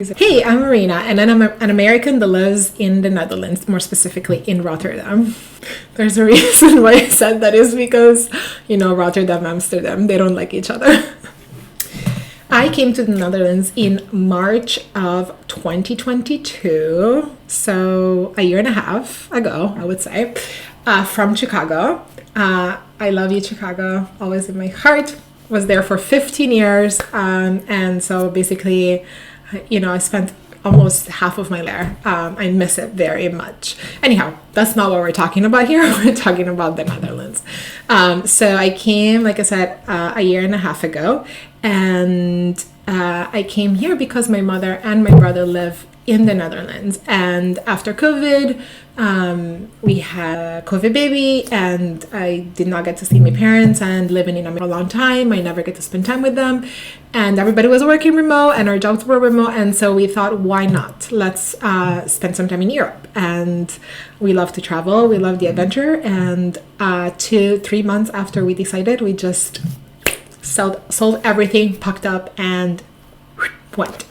Hey, I'm Marina, and I'm an American that lives in the Netherlands, more specifically in Rotterdam. There's a reason why I said that is because, Rotterdam, Amsterdam, they don't like each other. I came to the Netherlands in March of 2022, so a year and a half ago, I would say, from Chicago. I love you, Chicago, always in my heart. Was there for 15 years, and so basically, I spent almost half of my life. I miss it very much. Anyhow, that's not what we're talking about here. We're talking about the Netherlands. So I came, like I said, a year and a half ago, and I came here because my mother and my brother live in the Netherlands. And after COVID, we had a COVID baby, and I did not get to see my parents, and living in America for a long time, I never get to spend time with them, and everybody was working remote and our jobs were remote, and so we thought, why not? Let's spend some time in Europe. And we love to travel, we love the adventure, and 2-3 months after we decided, we just sold everything, packed up, and went.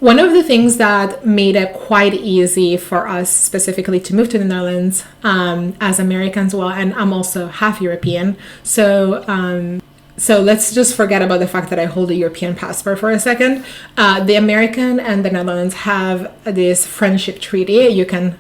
One of the things that made it quite easy for us specifically to move to the Netherlands, as Americans, well, and I'm also half European, so let's just forget about the fact that I hold a European passport for a second. The American and the Netherlands have this friendship treaty. You can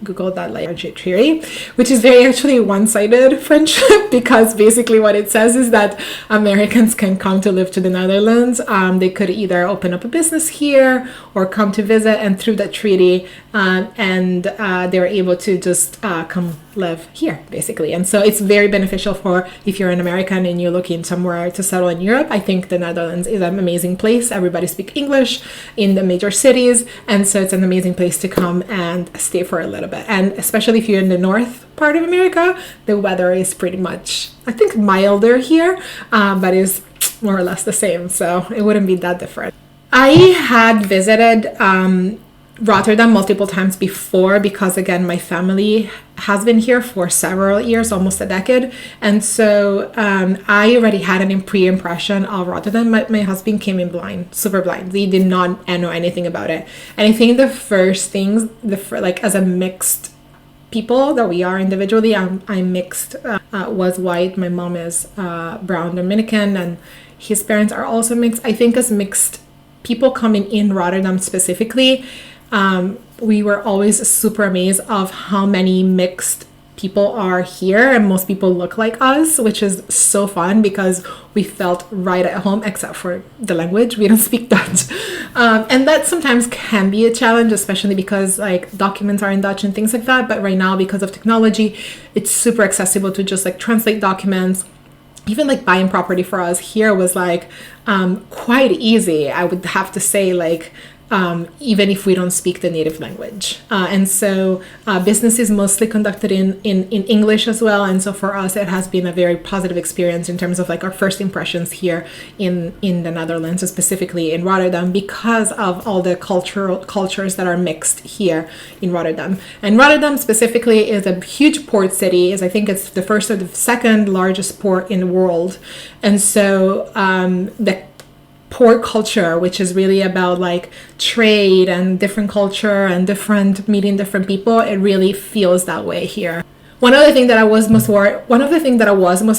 Google that, like, friendship treaty, which is very actually one-sided friendship, because basically what it says is that Americans can come to live to the Netherlands. They could either open up a business here or come to visit, and through that treaty, they're able to just come live here, basically. And so it's very beneficial for if you're an American and you're looking somewhere to settle in Europe. I think the Netherlands is an amazing place. Everybody speaks English in the major cities, and so it's an amazing place to come and stay for a little bit. And especially if you're in the north part of America, the weather is pretty much, I think, milder here, but is more or less the same, so it wouldn't be that different. I had visited Rotterdam multiple times before, because again, my family has been here for several years, almost a decade, and so I already had an pre-impression of Rotterdam. My husband came in blind, super blind. He did not know anything about it, and I think the first things, like, as a mixed people that we are individually, I'm mixed, was white. My mom is brown Dominican, and his parents are also mixed. I think as mixed people coming in Rotterdam specifically, we were always super amazed of how many mixed people are here, and most people look like us, which is so fun because we felt right at home, except for the language. We don't speak Dutch, and that sometimes can be a challenge, especially because, like, documents are in Dutch and things like that. But right now, because of technology, it's super accessible to just, like, translate documents. Even, like, buying property for us here was, like, quite easy, I would have to say, like, even if we don't speak the native language. And so business is mostly conducted in English as well. And so for us, it has been a very positive experience in terms of, like, our first impressions here in the Netherlands, specifically in Rotterdam, because of all the cultures that are mixed here in Rotterdam. And Rotterdam specifically is a huge port city. I think it's the first or the second largest port in the world. And so the port culture, which is really about, like, trade and different culture and meeting different people, it really feels that way here. One of the things that I was most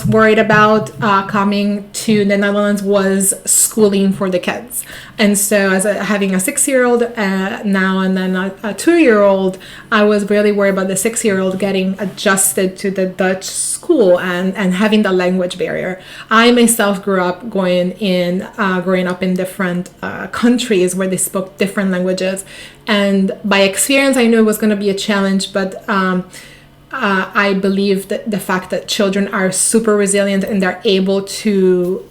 worried about coming to the Netherlands was schooling for the kids. And so, having a 6-year-old now, and then a 2-year-old, I was really worried about the 6-year-old getting adjusted to the Dutch school and having the language barrier. I myself grew up growing up in different countries where they spoke different languages, and by experience, I knew it was going to be a challenge, but I believe that the fact that children are super resilient and they're able to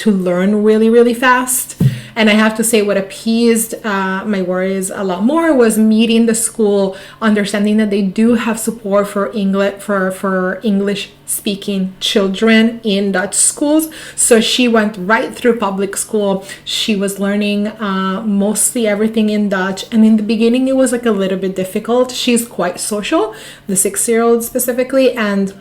learn really, really fast. And I have to say, what appeased my worries a lot more was meeting the school, understanding that they do have support for English speaking children in Dutch schools. So she went right through public school. She was learning mostly everything in Dutch. And in the beginning, it was, like, a little bit difficult. She's quite social, the 6-year-old specifically, and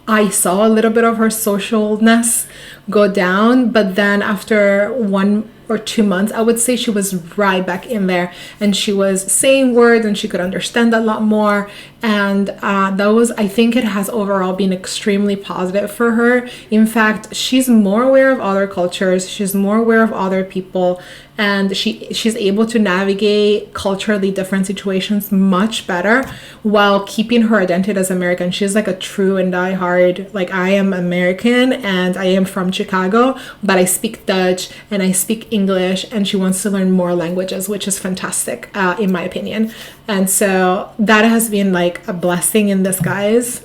I saw a little bit of her socialness go down, but then after one or 2 months, I would say she was right back in there, and she was saying words and she could understand a lot more. And that was, I think it has overall been extremely positive for her. In fact, she's more aware of other cultures, she's more aware of other people, and she's able to navigate culturally different situations much better while keeping her identity as American. She's like a true and diehard, like, I am American and I am from Chicago, but I speak Dutch and I speak English, and she wants to learn more languages, which is fantastic, in my opinion. And so that has been like a blessing in disguise.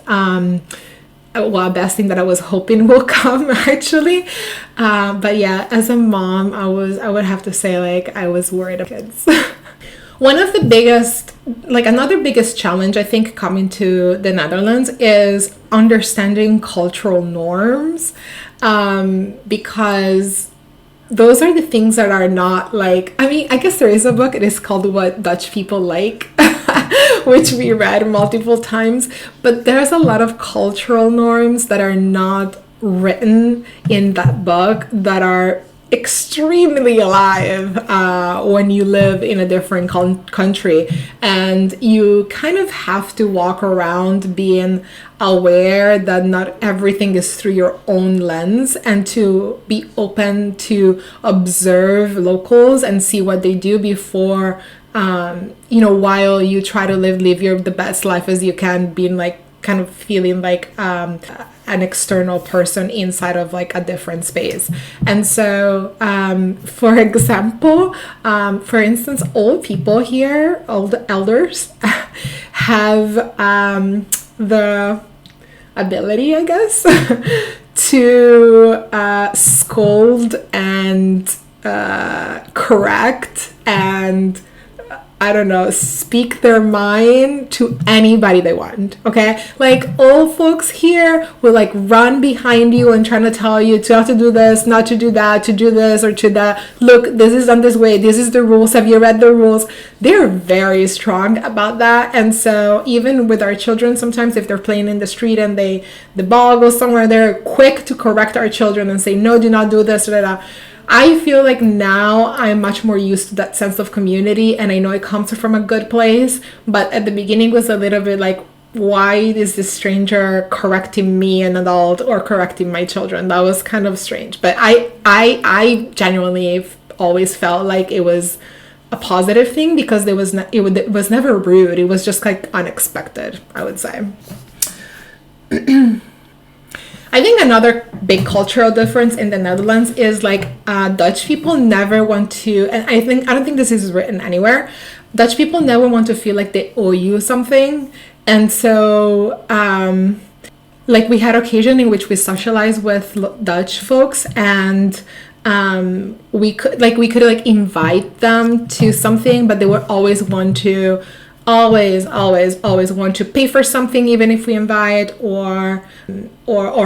Well, best thing that I was hoping will come, actually. But yeah, as a mom, I would have to say, like, I was worried of kids. One of the biggest, like, another biggest challenge, I think, coming to the Netherlands is understanding cultural norms, because those are the things that are not like, I mean, I guess there is a book, it is called What Dutch People Like, which we read multiple times, but there's a lot of cultural norms that are not written in that book that are extremely alive when you live in a different country, and you kind of have to walk around being aware that not everything is through your own lens, and to be open to observe locals and see what they do before while you try to live the best life as you can, being like kind of feeling like an external person inside of like a different space. And so for example, for instance, old people here, old elders have the ability, I guess, to scold and correct and I don't know, speak their mind to anybody they want, okay? Like, old folks here will like run behind you and trying to tell you to have to do this, not to do that, to do this or to that. Look, this is done this way, this is the rules, have you read the rules? They're very strong about that. And so even with our children, sometimes if they're playing in the street and the ball goes somewhere, they're quick to correct our children and say, no, do not do this, da, da. I feel like now I'm much more used to that sense of community, and I know it comes from a good place, but at the beginning was a little bit like, why is this stranger correcting me, an adult, or correcting my children? That was kind of strange, but I genuinely always felt like it was a positive thing, because it was never rude. It was just like unexpected, I would say. I think another big cultural difference in the Netherlands is like Dutch people never want to, and I don't think this is written anywhere, Dutch people never want to feel like they owe you something. And so like we had occasion in which we socialized with Dutch folks, and we could invite them to something, but they would always want to always want to pay for something, even if we invite, or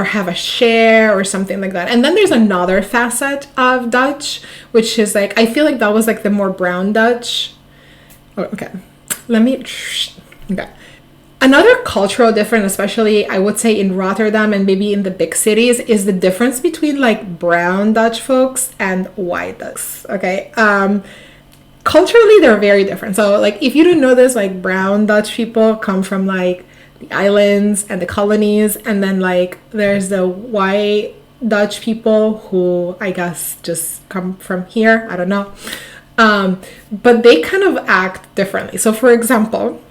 have a share or something like that. And then there's another facet of Dutch, which is like, I feel like that was like the more brown Dutch. Okay, okay. Another cultural difference, especially I would say in Rotterdam and maybe in the big cities, is the difference between like brown Dutch folks and white Dutch. Okay. Culturally, they're very different. So like, if you don't know this, like brown Dutch people come from like the islands and the colonies, and then like there's the white Dutch people who I guess just come from here, I don't know, but they kind of act differently. So for example,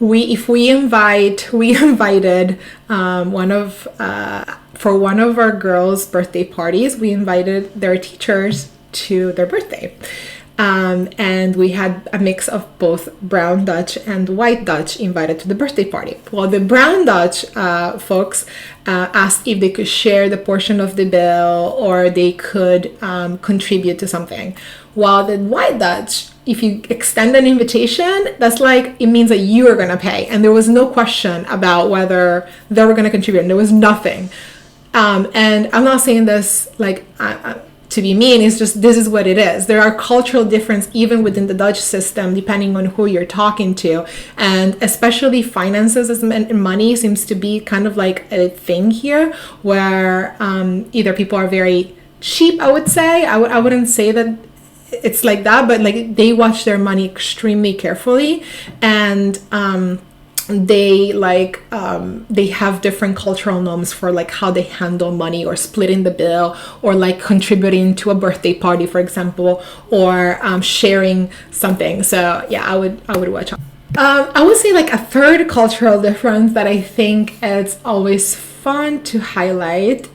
we invited for one of our girls' birthday parties, we invited their teachers to their birthday, and we had a mix of both brown Dutch and white Dutch invited to the birthday party. Well, the brown Dutch folks asked if they could share the portion of the bill, or they could contribute to something, while the white Dutch, if you extend an invitation, that's like, it means that you are going to pay, and there was no question about whether they were going to contribute, and there was nothing. And I'm not saying this like to be mean, it's just, this is what it is. There are cultural differences even within the Dutch system, depending on who you're talking to. And especially finances and money seems to be kind of like a thing here, where either people are very cheap, I would say. I wouldn't say that it's like that, but like they watch their money extremely carefully, and they have different cultural norms for like how they handle money, or splitting the bill, or like contributing to a birthday party, for example, or sharing something. So yeah, I would watch. I would say like a third cultural difference that I think it's always fun to highlight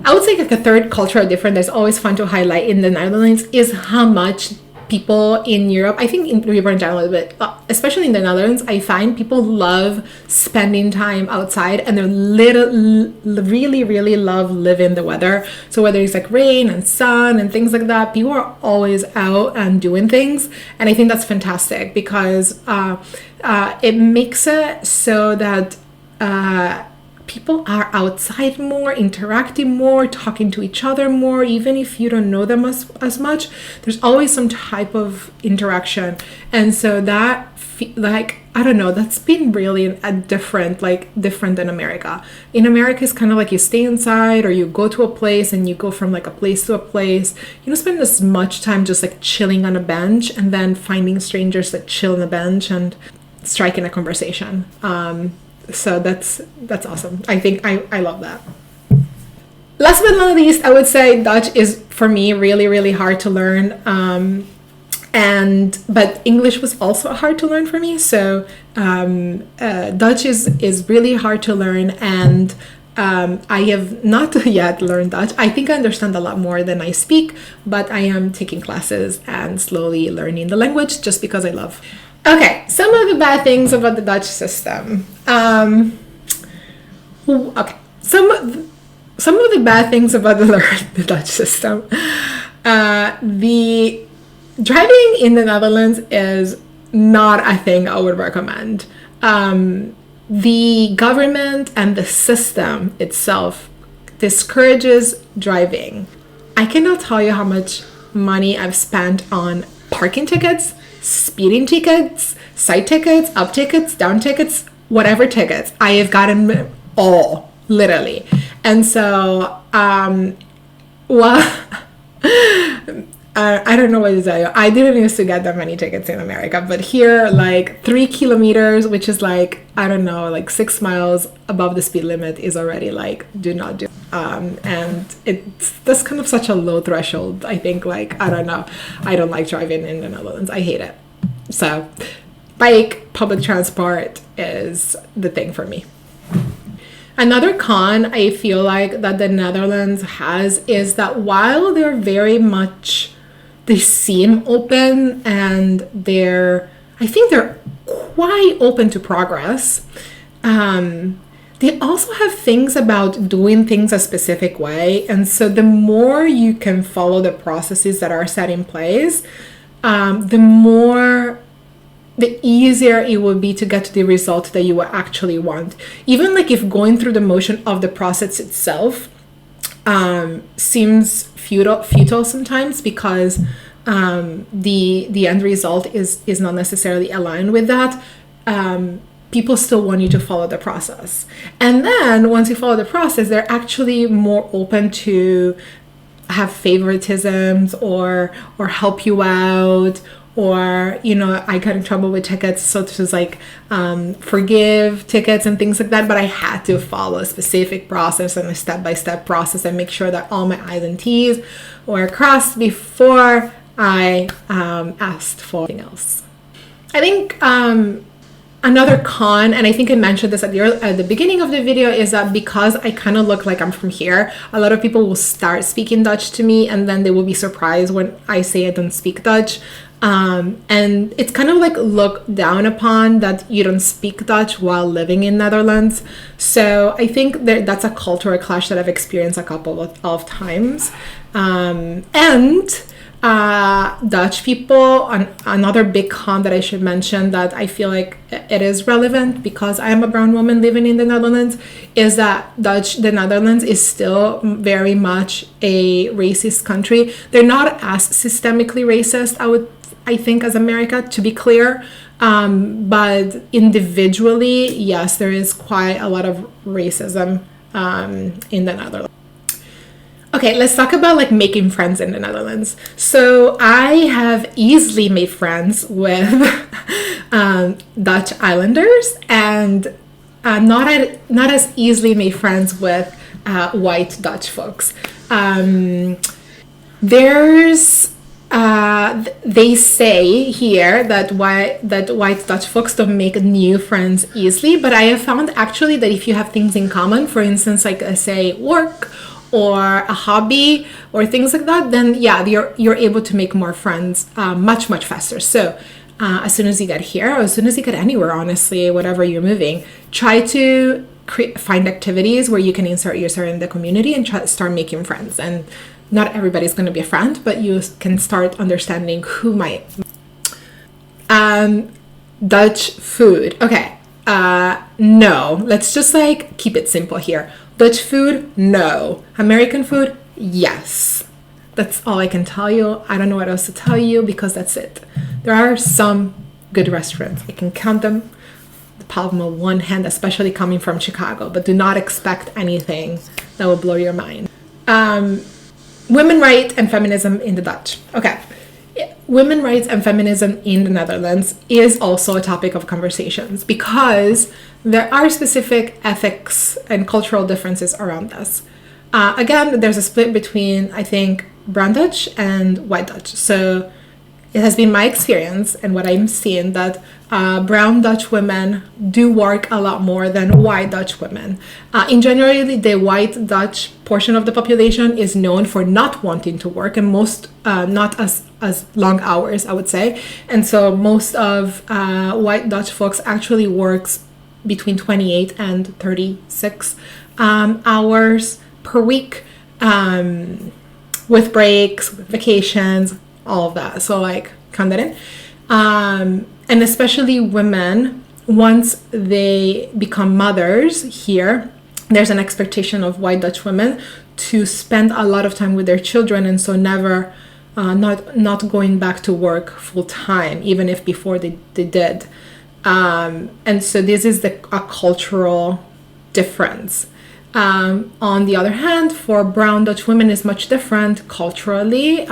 I would say like a third cultural difference that's always fun to highlight in the Netherlands is how much people in Europe, I think in Europe in general, but especially in the Netherlands, I find people love spending time outside, and they really, really love living the weather. So whether it's like rain and sun and things like that, people are always out and doing things. And I think that's fantastic because it makes it so that people are outside more, interacting more, talking to each other more, even if you don't know them as much. There's always some type of interaction. And so that, I don't know, that's been really different than America. In America, it's kind of like you stay inside, or you go to a place and you go from like a place to a place. You don't spend as much time just like chilling on a bench and then finding strangers that chill on a bench and striking a conversation. So that's awesome. I think I love that. Last but not least, I would say Dutch is for me really, really hard to learn. But English was also hard to learn for me. So Dutch is really hard to learn, and I have not yet learned Dutch. I think I understand a lot more than I speak, but I am taking classes and slowly learning the language just because I love. Okay, some of the bad things about the Dutch system. Okay, some of the bad things about the Dutch system. The driving in the Netherlands is not a thing I would recommend. The government and the system itself discourages driving. I cannot tell you how much money I've spent on parking tickets, speeding tickets, side tickets, up tickets, down tickets, whatever tickets. I have gotten all, literally. And so, I don't know what to tell you. I didn't used to get that many tickets in America, but here, like 3 kilometers, which is like, I don't know, like 6 miles above the speed limit is already like, do not do. And that's kind of such a low threshold. I think, like, I don't know. I don't like driving in the Netherlands. I hate it. So bike, public transport is the thing for me. Another con I feel like that the Netherlands has is that while they seem open, and I think they're quite open to progress, they also have things about doing things a specific way. And so the more you can follow the processes that are set in place, the easier it will be to get to the result that you will actually want. Even like if going through the motion of the process itself seems futile sometimes, because the end result is not necessarily aligned with that. People still want you to follow the process. And then once you follow the process, they're actually more open to have favoritisms or help you out. Or, you know, I got in trouble with tickets, so it was like forgive tickets and things like that. But I had to follow a specific process and a step-by-step process and make sure that all my I's and T's were crossed before I asked for anything else. I think another con, and I think I mentioned this at the beginning of the video, is that because I kind of look like I'm from here, a lot of people will start speaking Dutch to me, and then they will be surprised when I say I don't speak Dutch. And it's kind of like looked down upon that you don't speak Dutch while living in Netherlands. So I think that's a cultural clash that I've experienced a couple of times. Dutch people, another big con that I should mention that I feel like it is relevant because I am a brown woman living in the Netherlands, is that the Netherlands is still very much a racist country. They're not as systemically racist, I think, as America, to be clear. But individually, yes, there is quite a lot of racism in the Netherlands. Okay, let's talk about like making friends in the Netherlands. So I have easily made friends with Dutch islanders, and not as easily made friends with white Dutch folks. There's they say here that white Dutch folks don't make new friends easily, but I have found actually that if you have things in common, for instance, like say work or a hobby or things like that, then yeah, you're able to make more friends much faster. So as soon as you get here, or as soon as you get anywhere, honestly, whatever you're moving, try to find activities where you can insert yourself in the community and start making friends. And not everybody's going to be a friend, but you can start understanding who might. Dutch food. Okay. No. Let's just like keep it simple here. Dutch food, no. American food, yes. That's all I can tell you. I don't know what else to tell you because that's it. There are some good restaurants. I can count them the palm of one hand, especially coming from Chicago, but do not expect anything that will blow your mind. Women rights and feminism in the Dutch. Okay. Women rights and feminism in the Netherlands is also a topic of conversations because there are specific ethics and cultural differences around this. Again, there's a split between, I think, brown Dutch and white Dutch. So it has been my experience and what I'm seeing that brown Dutch women do work a lot more than white Dutch women. In general, the white Dutch portion of the population is known for not wanting to work and most not as long hours, I would say. And so most of white Dutch folks actually works between 28 and 36 hours per week with breaks, with vacations, all of that. So like count that in. And especially women, once they become mothers here, there's an expectation of white Dutch women to spend a lot of time with their children, and so never not going back to work full time, even if before they did. And so this is a cultural difference. On the other hand, for brown Dutch women is much different culturally.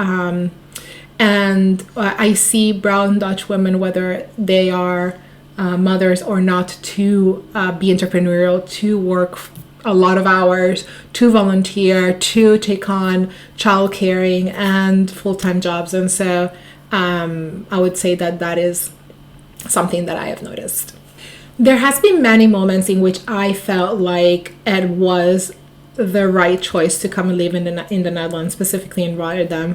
And I see brown Dutch women, whether they are mothers or not, to be entrepreneurial, to work a lot of hours, to volunteer, to take on child caring and full-time jobs. And so I would say that is something that I have noticed. There has been many moments in which I felt like it was the right choice to come and live in the Netherlands, specifically in Rotterdam.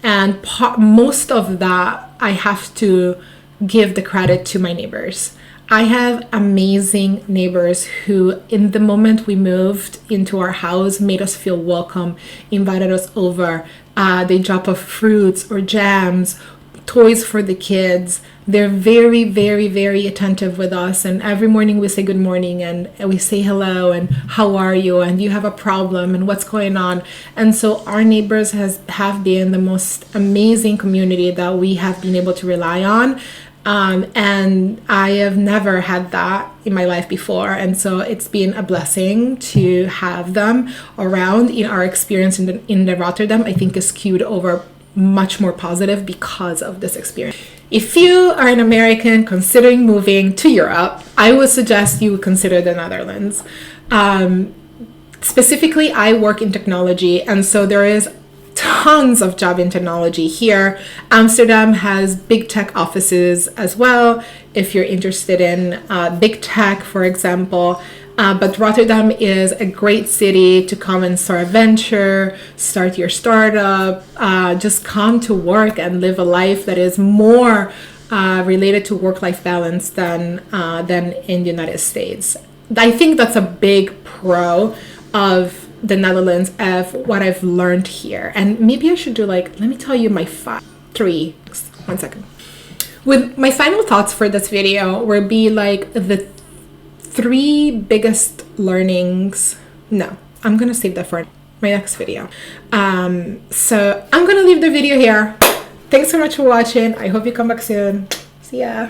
And most of that, I have to give the credit to my neighbors. I have amazing neighbors who, in the moment we moved into our house, made us feel welcome, invited us over. They drop off fruits or jams, toys for the kids. They're very, very, very attentive with us. And every morning we say good morning and we say hello and how are you and you have a problem and what's going on. And so our neighbors have been the most amazing community that we have been able to rely on. And I have never had that in my life before. And so it's been a blessing to have them around. In our experience in the Rotterdam, I think is skewed over much more positive because of this experience. If you are an American considering moving to Europe, I would suggest you consider the Netherlands. Specifically, I work in technology, and so there is tons of job in technology here. Amsterdam has big tech offices as well, if you're interested in big tech, for example. But Rotterdam is a great city to come and start a venture, start your startup, just come to work and live a life that is more related to work-life balance than in the United States. I think that's a big pro of the Netherlands, of what I've learned here. And maybe I should do let me tell you my 1 second. With my final thoughts for this video will be the 3 biggest learnings. No, I'm gonna save that for my next video. So I'm gonna leave the video here. Thanks so much for watching. I hope you come back soon. See ya.